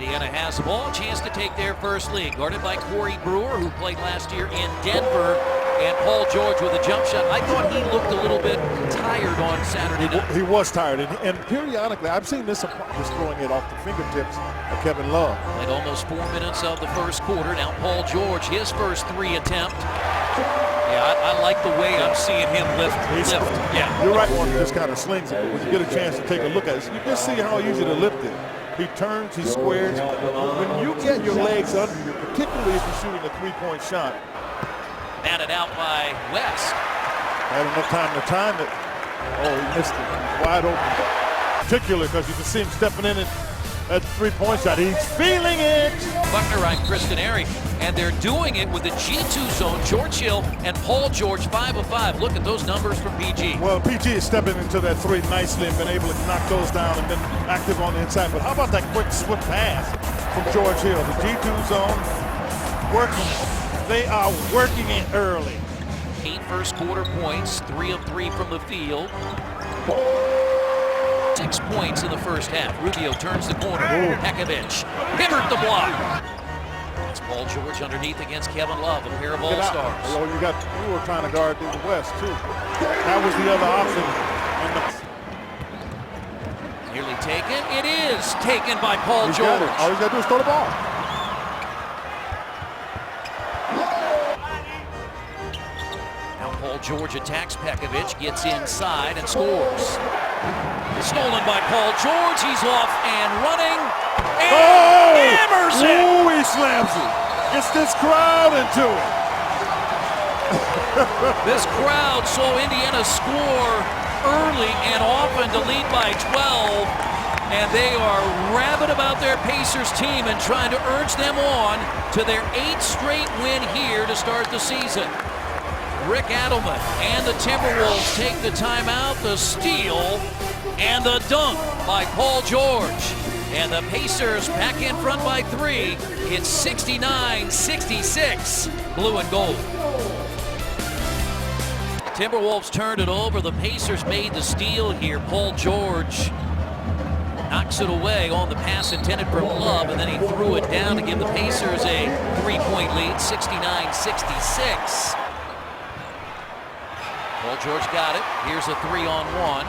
Indiana has the ball, a chance to take their first lead. Guarded by Corey Brewer, who played last year in Denver, and Paul George with a jump shot. I thought he looked a little bit tired on Saturday night. He was tired, and periodically, I've seen this just throwing it off the fingertips of Kevin Love. Played almost 4 minutes of the first quarter. Now Paul George, his first three attempt. Yeah, I like the way I'm seeing him lift. Yeah, you're right. One just kind of slings it. When you get a chance to take a look at it, you can see how easy to lift it. He turns, he squares. When you get your legs under you, particularly if you're shooting a three-point shot. Batted out by West. Had enough time to time it. Oh, he missed it. Wide open. Particularly because you can see him stepping in at three-point shot. He's feeling it. Buckner, I'm Kristen Airy, and they're doing it with the G2 zone. George Hill and Paul George, 5 of 5. Look at those numbers from PG. Well, PG is stepping into that three nicely and been able to knock those down and been active on the inside. But how about that quick swift pass from George Hill? The G2 zone working. They are working it early. 8 first quarter points, 3 of 3 from the field. 6 points in the first half. Rubio turns the corner. Pekovic hammered the block. It's Paul George underneath against Kevin Love, a pair of all-stars. Oh, you were trying to guard through the West too. That was the other option. Nearly taken. It is taken by Paul George. All he's got to do is throw the ball. Now Paul George attacks Pekovic, gets inside and scores. Stolen by Paul George. He's off and running. And hammers it. Oh, he slams it. Gets this crowd into it. This crowd saw Indiana score early and often to lead by 12. And they are rabid about their Pacers team and trying to urge them on to their 8th straight win here to start the season. Rick Adelman and the Timberwolves take the timeout, the steal, and the dunk by Paul George. And the Pacers back in front by 3. It's 69-66, blue and gold. Timberwolves turned it over. The Pacers made the steal here. Paul George knocks it away on the pass intended for Love, and then he threw it down to give the Pacers a 3-point lead, 69-66. Paul George got it. Here's a 3-on-1.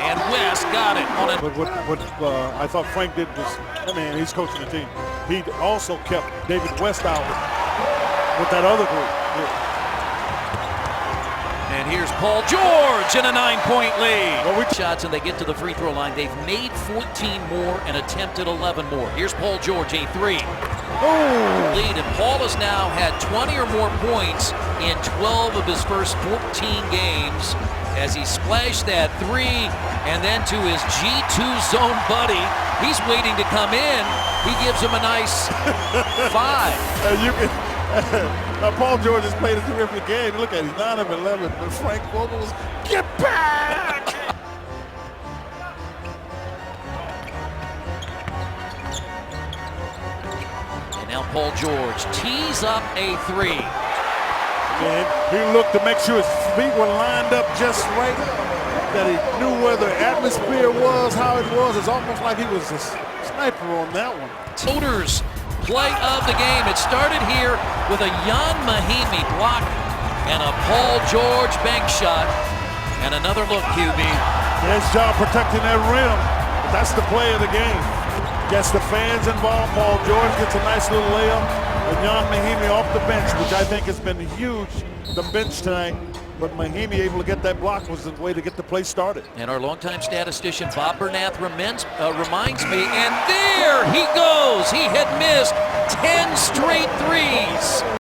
And West got it on it. But what I thought Frank did was, I mean, he's coaching the team. He also kept David West out with that other group. And here's Paul George in a 9-point lead. Shots and they get to the free throw line. They've made 14 more and attempted 11 more. Here's Paul George, a 3. Lead, and Paul has now had 20 or more points in 12 of his first 14 games as he splashed that 3, and then to his G2 zone buddy. He's waiting to come in. He gives him a nice 5. Paul George has played a terrific game. Look at it, he's 9 of 11. But Frank Vogel's, get back! And now Paul George tees up a 3. And he looked to make sure his feet were lined up just right, that he knew where the atmosphere was, how it was. It's almost like he was a sniper on that one. Toters play of the game. It started here with a Jan Mahimi block and a Paul George bank shot. And another look, QB. Nice job protecting that rim. But that's the play of the game. Gets the fans involved. Paul George gets a nice little layup. And Jan Mahimi off the bench, which I think has been huge, the bench tonight. But Mahimi able to get that block was the way to get the play started. And our longtime statistician Bob Bernath reminds me, and there he goes. He had missed 10 straight threes.